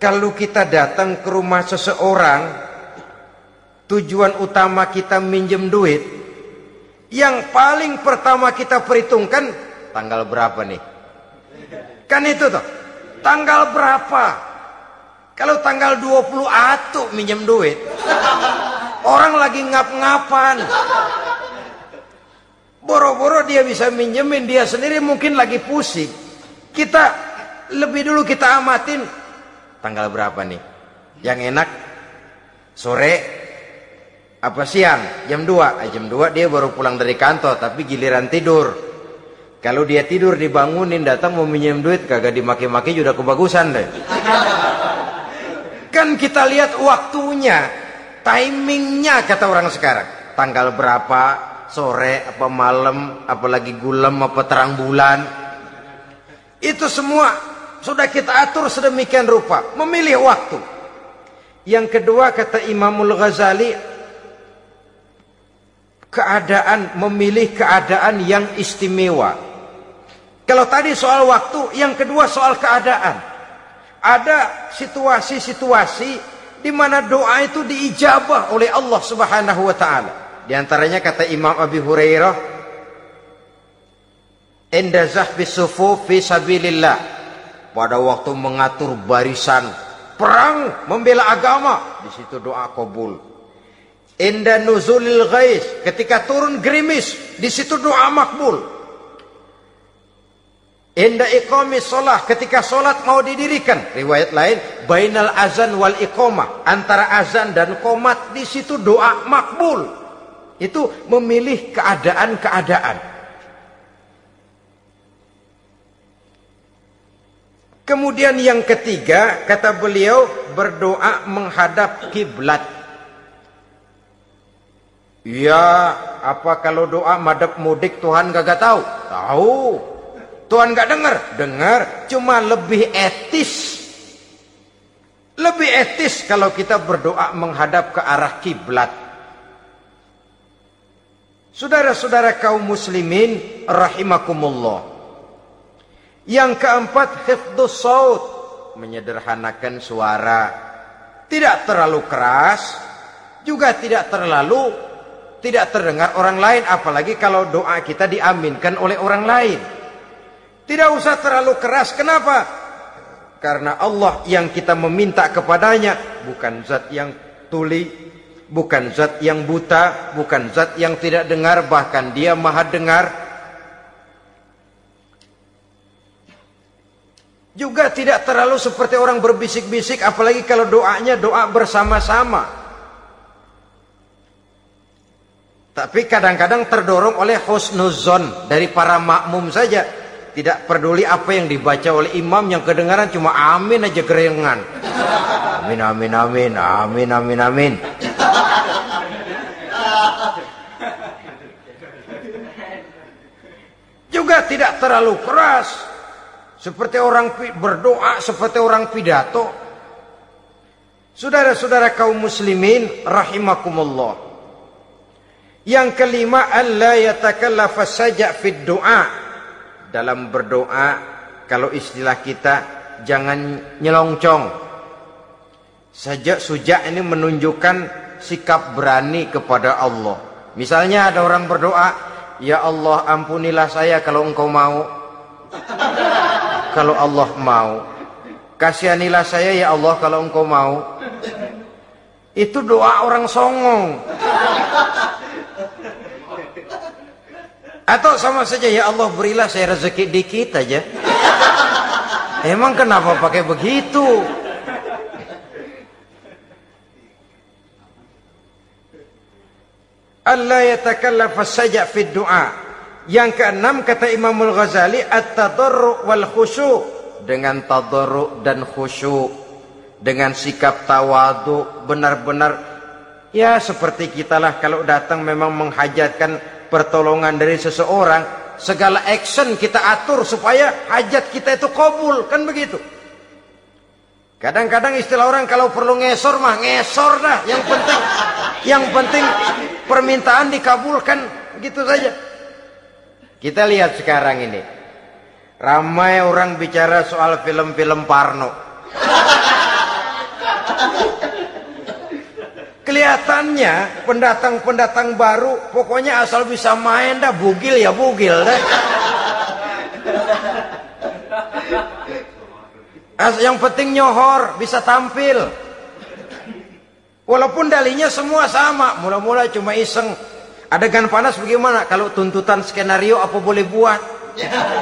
Kalau kita datang ke rumah seseorang, tujuan utama kita minjem duit, yang paling pertama kita perhitungkan tanggal berapa nih? Kan itu toh, tanggal berapa? Kalau tanggal 20 atuh minjem duit, orang lagi ngap-ngapan, boro-boro dia bisa minjemin, dia sendiri mungkin lagi pusing. Kita lebih dulu kita amatin tanggal berapa nih? Yang enak sore apa siang? Jam 2. Jam 2 dia baru pulang dari kantor, tapi giliran tidur. Kalau dia tidur dibangunin datang mau minjem duit, kagak dimaki-maki sudah kebagusan deh. Kan kita lihat waktunya, timingnya kata orang sekarang. Tanggal berapa, sore apa malam, apalagi gulam apa terang bulan. Itu semua sudah kita atur sedemikian rupa, memilih waktu. Yang kedua kata Imamul Ghazali, memilih keadaan yang istimewa. Kalau tadi soal waktu, yang kedua soal keadaan. Ada situasi-situasi di mana doa itu diijabah oleh Allah Subhanahu wa taala. Di antaranya kata Imam Abi Hurairah, "Inda zahbis sufuf fi sabilillah." Pada waktu mengatur barisan perang membela agama, di situ doa kabul. Inda nuzulil ghais, ketika turun gerimis, di situ doa makbul. Inda iqamis shalah, ketika salat mau didirikan, riwayat lain bainal azan wal iqamah, antara azan dan qomat, di situ doa makbul. Itu memilih keadaan-keadaan. Kemudian yang ketiga kata beliau, berdoa menghadap kiblat. Ya, apa kalau doa madhab mudik Tuhan gak tahu? Tahu. Tuhan gak dengar? Dengar. Cuma lebih etis. Lebih etis kalau kita berdoa menghadap ke arah kiblat. Saudara-saudara kaum muslimin rahimakumullah. Yang keempat, hifdzus shaut, menyederhanakan suara. Tidak terlalu keras, juga tidak terdengar orang lain, apalagi kalau doa kita diaminkan oleh orang lain. Tidak usah terlalu keras. Kenapa? Karena Allah yang kita meminta kepadanya bukan zat yang tuli, bukan zat yang buta, bukan zat yang tidak dengar, bahkan dia maha dengar. Juga tidak terlalu seperti orang berbisik-bisik, apalagi kalau doanya doa bersama-sama. Tapi kadang-kadang terdorong oleh husnuzon dari para makmum saja. Tidak peduli apa yang dibaca oleh imam, yang kedengaran cuma amin aja gerengan. Amin, amin, amin, amin, amin, amin. Juga tidak terlalu keras, seperti orang berdoa, seperti orang pidato. Saudara-saudara kaum muslimin rahimakumullah. Yang kelima, alla yatakallafa saja' fid du'a. Dalam berdoa, kalau istilah kita, jangan nyelongcong. Sajak sujak ini menunjukkan sikap berani kepada Allah. Misalnya ada orang berdoa, ya Allah ampunilah saya kalau engkau mau. Kalau Allah mau. Kasihanilah saya ya Allah kalau engkau mau. Itu doa orang songong. Atau sama saja, ya Allah berilah saya rezeki dikit aja. Emang kenapa pakai begitu? Allah yatakallafa saja' fid du'a. Yang keenam kata Imam Al-Ghazali, at-tadarru' wal khusyu'. Dengan tadarru' dan khusyu', dengan sikap tawadu, benar-benar ya seperti kitalah kalau datang memang menghajatkan pertolongan dari seseorang, segala action kita atur supaya hajat kita itu kabul, kan begitu. Kadang-kadang istilah orang kalau perlu ngesor mah ngesor dah, yang penting permintaan dikabulkan, gitu saja. Kita lihat sekarang ini, ramai orang bicara soal film-film Parno. Kelihatannya pendatang-pendatang baru pokoknya asal bisa main dah, bugil ya bugil dah. Yang penting nyohor, bisa tampil. Walaupun dalinya semua sama, mula-mula cuma iseng. Adegan panas bagaimana? Kalau tuntutan skenario apa boleh buat?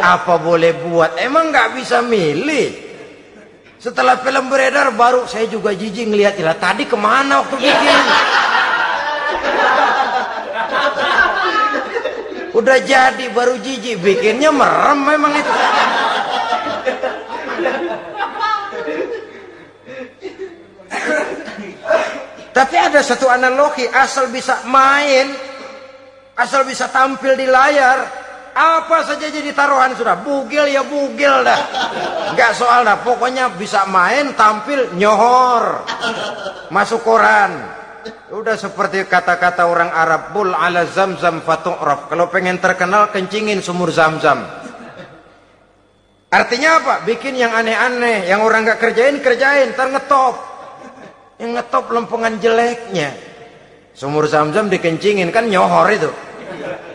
Apa boleh buat? Emang nggak bisa milih. Setelah film beredar baru saya juga jijik ngeliat, lah tadi kemana waktu bikin? Udah jadi baru jijik, bikinnya merem memang itu. Tapi ada satu analogi, asal bisa main, asal bisa tampil di layar, apa saja jadi taruhan sudah. Bugil ya bugil dah, nggak soal dah, pokoknya bisa main, tampil, nyohor, masuk koran. Udah seperti kata-kata orang Arab, bul ala zamzam fatu'raf. Kalau pengen terkenal kencingin sumur Zamzam. Artinya apa? Bikin yang aneh-aneh, yang orang nggak kerjain ntar ngetop. Yang ngetop lempengan jeleknya. Sumur Zamzam dikencingin, kan nyohor itu.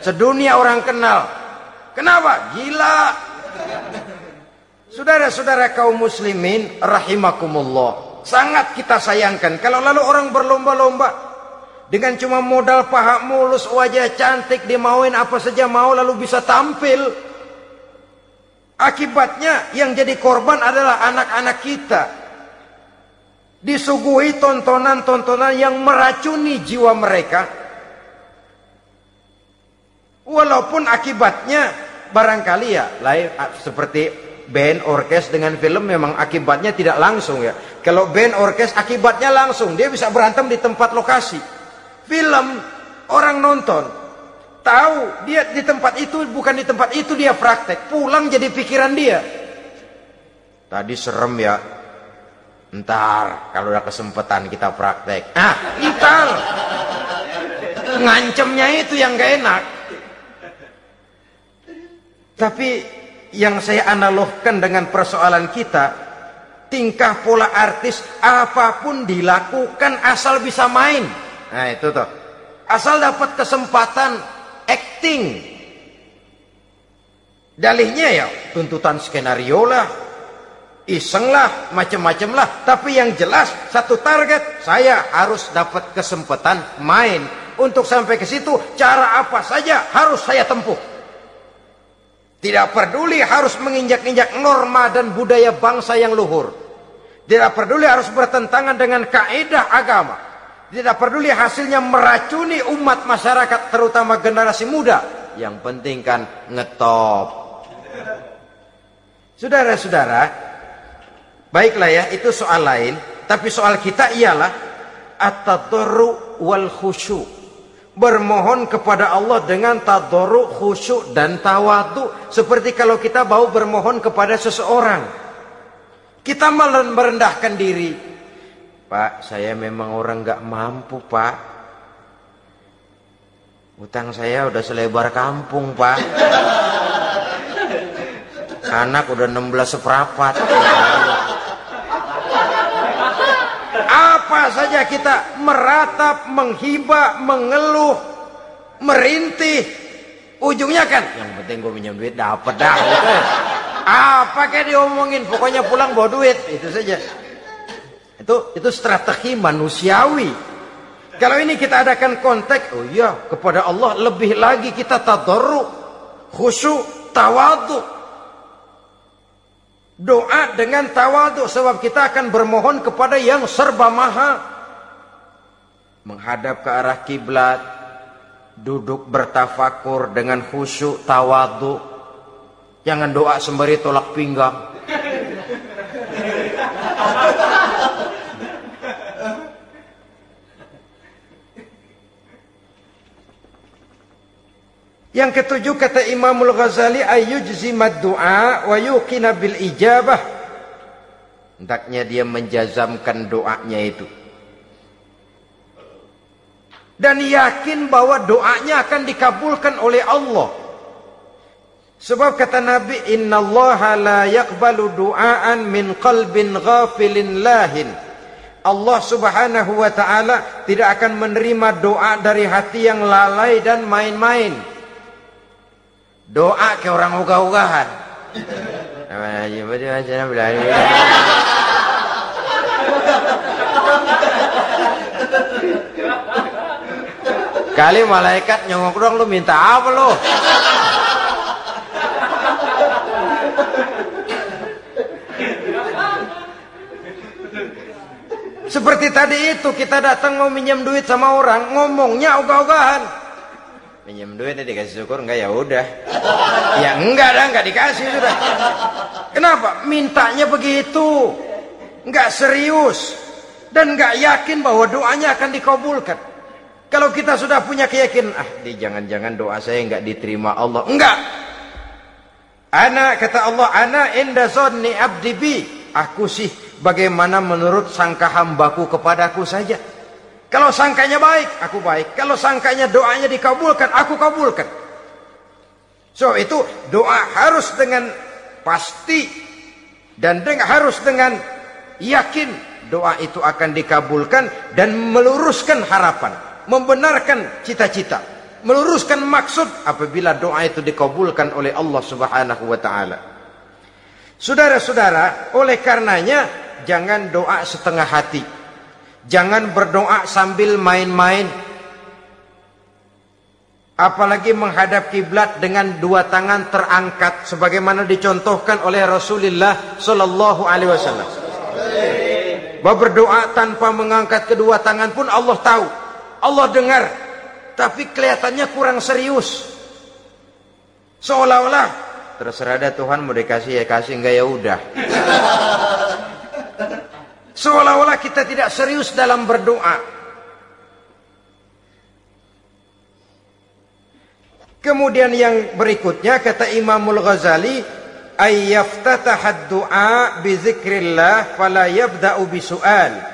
Sedunia orang kenal. Kenapa? Gila. Saudara-saudara kaum muslimin rahimakumullah, sangat kita sayangkan kalau lalu orang berlomba-lomba dengan cuma modal paha mulus, wajah cantik, dimauin apa saja mau lalu bisa tampil. Akibatnya yang jadi korban adalah anak-anak kita. Disuguhi tontonan-tontonan yang meracuni jiwa mereka. Walaupun akibatnya barangkali ya lain, seperti band orkes dengan film memang akibatnya tidak langsung ya. Kalau band orkes akibatnya langsung, dia bisa berantem di tempat lokasi. Film orang nonton tahu dia di tempat itu, bukan di tempat itu dia praktek, pulang jadi pikiran dia. Tadi serem ya, ntar kalau udah kesempatan kita praktek. Ntar ngancemnya itu yang gak enak. Tapi yang saya analogkan dengan persoalan kita, tingkah pola artis apapun dilakukan asal bisa main. Nah itu tuh, asal dapat kesempatan acting. Dalihnya ya tuntutan skenario lah. iseng lah, macam-macam lah. Tapi yang jelas satu target, saya harus dapat kesempatan main. Untuk sampai ke situ, cara apa saja harus saya tempuh. Tidak peduli harus menginjak-injak norma dan budaya bangsa yang luhur. Tidak peduli harus bertentangan dengan kaidah agama. Tidak peduli hasilnya meracuni umat masyarakat, terutama generasi muda. Yang penting kan ngetop. Saudara-saudara, baiklah ya, itu soal lain. Tapi soal kita ialah at-tadarru wal khusyu'. Bermohon kepada Allah dengan tadarru, khusyuk dan tawadhu. Seperti kalau kita mau bermohon kepada seseorang, kita malah merendahkan diri. Pak, saya memang orang gak mampu, Pak. Utang saya udah selebar kampung, Pak. Anak udah 16 seperempat. Apa saja kita meratap, menghibah, mengeluh, merintih. Ujungnya kan, yang penting gue pinjam duit dapat dah. Gitu. Apa kayak diomongin, pokoknya pulang bawa duit, itu saja. Itu strategi manusiawi. Kalau ini kita adakan konteks, oh iya, kepada Allah lebih lagi kita tadarru, khusyuk, tawadhu. Doa dengan tawadhu, sebab kita akan bermohon kepada yang serba maha. Menghadap ke arah kiblat, duduk bertafakur dengan khusyuk, tawadhu. Jangan doa sembari tolak pinggang. Yang ketujuh, kata Imamul Ghazali, ayyujzimad du'a wa yuqina bil ijabah. Hendaknya dia menjazamkan doanya itu dan yakin bahwa doanya akan dikabulkan oleh Allah. Sebab kata Nabi, innallaha la yaqbalu du'aan min qalbin ghafilin lahin. Allah subhanahu wa ta'ala tidak akan menerima doa dari hati yang lalai dan main-main. Doa ke orang ogah-ogahan. Kali malaikat nyongok dong, lu minta apa lu? Seperti tadi itu, kita datang mau minjem duit sama orang, ngomongnya ogah-ogahan. Minjem duitnya dikasih syukur, enggak ya udah. Ya enggak dah, enggak dikasih sudah. Kenapa? Mintanya begitu. Enggak serius dan enggak yakin bahwa doanya akan dikabulkan. Kalau kita sudah punya keyakinan, jangan-jangan doa saya enggak diterima Allah. Enggak. Ana, kata Allah, ana inda zanni abdi bi. Aku sih bagaimana menurut sangka hambaku kepadaku saja. Kalau sangkanya baik, aku baik. Kalau sangkanya doanya dikabulkan, aku kabulkan. So itu doa harus dengan pasti dan harus dengan yakin doa itu akan dikabulkan dan meluruskan harapan, membenarkan cita-cita, meluruskan maksud apabila doa itu dikabulkan oleh Allah Subhanahu wa taala. Saudara-saudara, oleh karenanya jangan doa setengah hati. Jangan berdoa sambil main-main. Apalagi menghadap kiblat dengan dua tangan terangkat sebagaimana dicontohkan oleh Rasulullah sallallahu alaihi wasallam. Bahwa berdoa tanpa mengangkat kedua tangan pun Allah tahu, Allah dengar, tapi kelihatannya kurang serius. Seolah-olah terserah dah Tuhan, mau dikasih ya kasih, enggak ya udah. Seolah-olah kita tidak serius dalam berdoa. Kemudian yang berikutnya, kata Imamul Ghazali, ayyaftataha du'a bi zikrillah fala yabda'u bi su'al.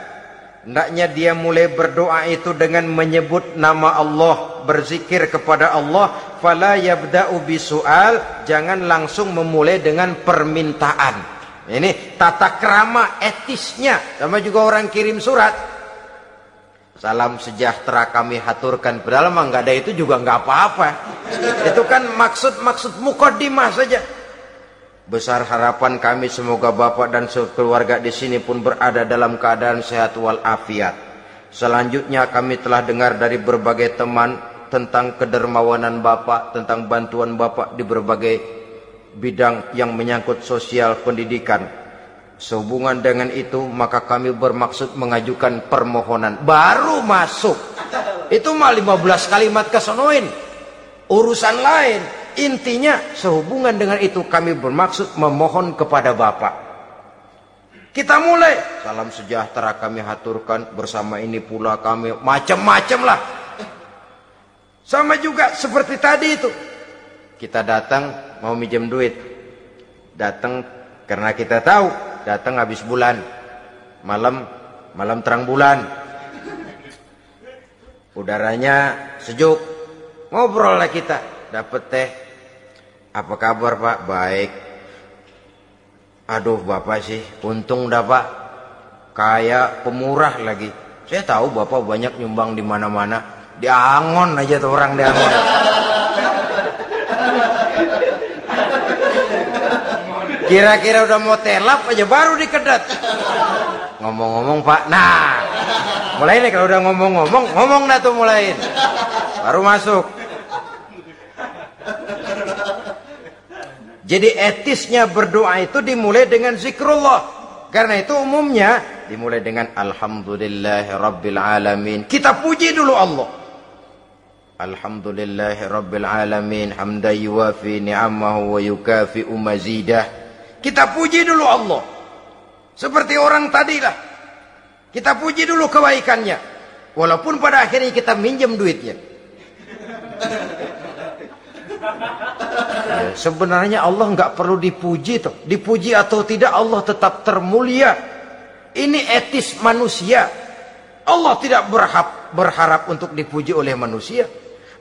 Hendaknya dia mulai berdoa itu dengan menyebut nama Allah, berzikir kepada Allah, fala yabda'u bi su'al, jangan langsung memulai dengan permintaan. Ini tata krama etisnya. Sama juga orang kirim surat, salam sejahtera kami haturkan, padahal mah nggak ada itu juga nggak apa-apa. Itu kan maksud mukaddimah saja. Besar harapan kami semoga Bapak dan sekeluarga di sini pun berada dalam keadaan sehat walafiat. Selanjutnya kami telah dengar dari berbagai teman tentang kedermawanan Bapak, tentang bantuan Bapak di berbagai bidang yang menyangkut sosial pendidikan. Sehubungan dengan itu maka kami bermaksud mengajukan permohonan. Baru masuk itu mah 15 kalimat kesonoin, urusan lain. Intinya sehubungan dengan itu kami bermaksud memohon kepada Bapak. Kita mulai. Salam sejahtera kami haturkan, bersama ini pula kami macam-macam lah. Sama juga seperti tadi itu. Kita datang mau minjem duit. Datang karena kita tahu datang habis bulan. Malam terang bulan. Udaranya sejuk. Ngobrol lah kita. Dapat teh. Apa kabar Pak? Baik. Aduh Bapak sih, untung dah Pak. Kayak pemurah lagi. Saya tahu Bapak banyak nyumbang di mana-mana. Di Angon aja tuh orang di Angon. Kira-kira udah mau telap aja baru dikedat. Ngomong-ngomong Pak. Nah, mulai nih kalau udah ngomong dah tuh mulain. Baru masuk. Jadi etisnya berdoa itu dimulai dengan zikrullah. Karena itu umumnya dimulai dengan Alhamdulillahi Rabbil Alamin. Kita puji dulu Allah. Alhamdulillahi Rabbil Alamin. Hamdan yuwafi ni'amahu wa yukafi'u mazidah. Kita puji dulu Allah. Seperti orang tadilah. Kita puji dulu kebaikannya. Walaupun pada akhirnya kita minjem duitnya. Sebenarnya Allah nggak perlu dipuji toh. Dipuji atau tidak Allah tetap termulia. Ini etis manusia. Allah tidak berharap untuk dipuji oleh manusia.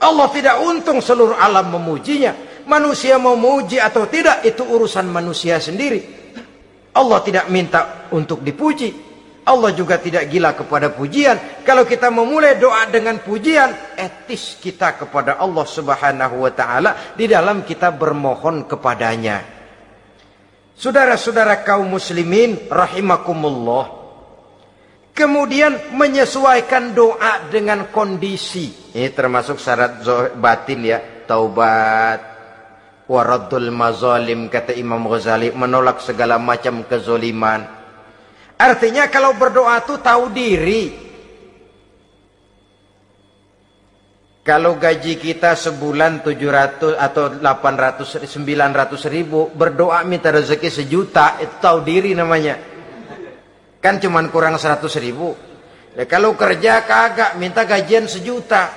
Allah tidak untung seluruh alam memujinya. Manusia mau memuji atau tidak itu urusan manusia sendiri. Allah tidak minta untuk dipuji. Allah juga tidak gila kepada pujian. Kalau kita memulai doa dengan pujian, etis kita kepada Allah Subhanahu wa taala di dalam kita bermohon kepadanya. Saudara-saudara kaum muslimin rahimakumullah. Kemudian menyesuaikan doa dengan kondisi. Ini termasuk syarat batin ya, taubat, waraddul mazalim kata Imam Ghazali, menolak segala macam kezoliman. Artinya kalau berdoa itu tahu diri. Kalau gaji kita sebulan 700 atau 800 900 ribu, berdoa minta rezeki 1 juta, itu tahu diri namanya. Kan cuman kurang 100 ribu. Ya, kalau kerja kagak minta gajian 1 juta.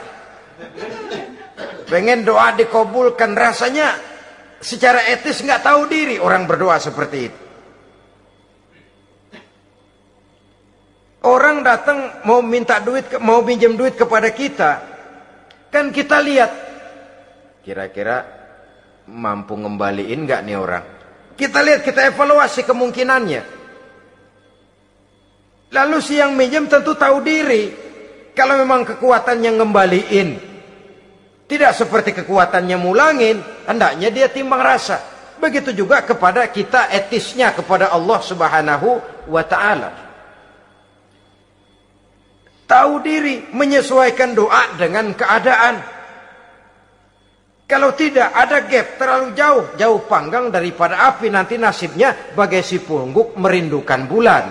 Pengen doa dikabulkan, rasanya secara etis nggak tahu diri orang berdoa seperti itu. Orang datang mau minta duit, mau pinjam duit kepada kita, kan kita lihat kira-kira mampu ngembaliin nggak nih orang. Kita lihat, kita evaluasi kemungkinannya. Lalu si yang minjem tentu tahu diri. Kalau memang kekuatannya ngembaliin, tidak seperti kekuatannya mulangin, hendaknya dia timbang rasa. Begitu juga kepada kita etisnya kepada Allah Subhanahu wa taala. Tahu diri, menyesuaikan doa dengan keadaan. Kalau tidak ada gap terlalu jauh panggang daripada api, nanti nasibnya bagai si pungguk merindukan bulan.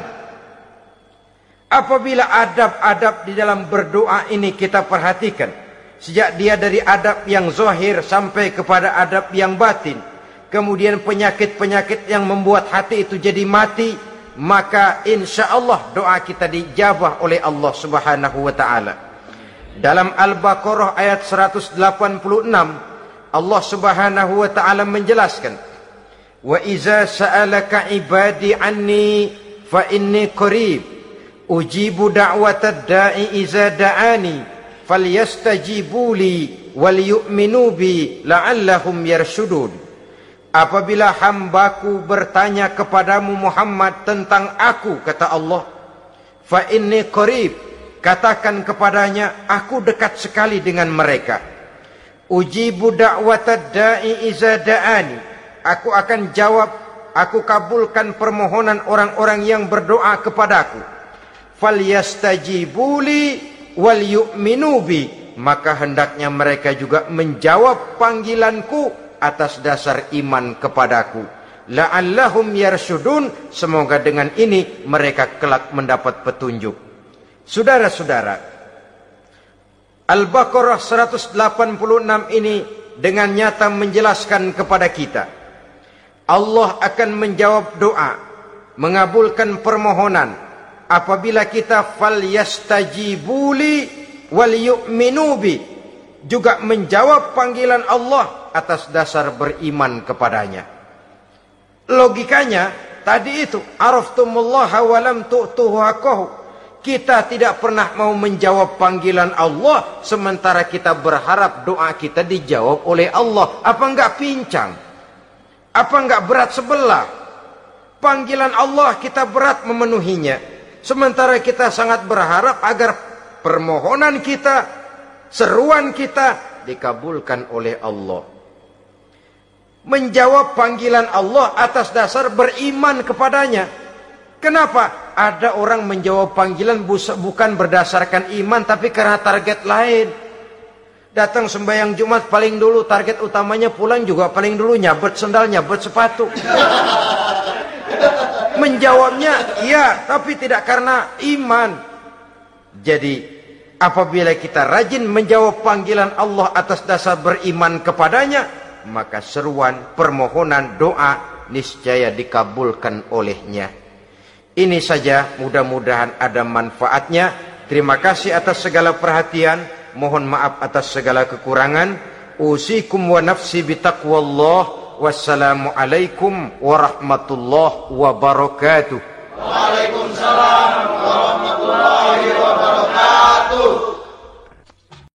Apabila adab-adab di dalam berdoa ini kita perhatikan, sejak dia dari adab yang zahir sampai kepada adab yang batin, kemudian penyakit-penyakit yang membuat hati itu jadi mati, maka insya Allah doa kita dijabah oleh Allah Subhanahu wa taala. Dalam Al-Baqarah ayat 186 Allah Subhanahu wa taala menjelaskan, wa iza sa'alaka ibadi anni fa inni qarib ujibu da'watad da'i iza da'ani falyastajibu li wal yu'minu bi la'allahum yarshudun. Apabila hambaku bertanya kepadamu Muhammad tentang aku, kata Allah, fa inni qarib, katakan kepadanya aku dekat sekali dengan mereka. Ujibu da'watad da'i iza da'ani, aku akan jawab aku kabulkan permohonan orang-orang yang berdoa kepadaku. Falyastajibuli wal yu'minu bi, maka hendaknya mereka juga menjawab panggilanku atas dasar iman kepadaku. La'allahum yarsyudun, semoga dengan ini mereka kelak mendapat petunjuk. Saudara-saudara, Al-Baqarah 186 ini dengan nyata menjelaskan kepada kita, Allah akan menjawab doa, mengabulkan permohonan apabila kita falyastajibuli wal yu'minu bi, juga menjawab panggilan Allah atas dasar beriman kepadanya. Logikanya tadi itu, araftumullaha wa lam tu'tuhu haqqahu. Kita tidak pernah mau menjawab panggilan Allah sementara kita berharap doa kita dijawab oleh Allah. Apa enggak pincang? Apa enggak berat sebelah? Panggilan Allah kita berat memenuhinya, sementara kita sangat berharap agar permohonan kita, seruan kita dikabulkan oleh Allah. Menjawab panggilan Allah atas dasar beriman kepadanya. Kenapa? Ada orang menjawab panggilan bukan berdasarkan iman, tapi karena target lain. Datang sembahyang Jumat paling dulu, target utamanya pulang juga paling dulu nyabet sendal, nyabet sepatu. Menjawabnya iya, tapi tidak karena iman. Jadi apabila kita rajin menjawab panggilan Allah atas dasar beriman kepadanya, maka seruan, permohonan, doa niscaya dikabulkan olehnya. Ini saja, mudah-mudahan ada manfaatnya. Terima kasih atas segala perhatian. Mohon maaf atas segala kekurangan. Usikum wa nafsi bitaqwallah. Wassalamualaikum warahmatullahi wabarakatuh. Waalaikumsalam warahmatullahi wabarakatuh.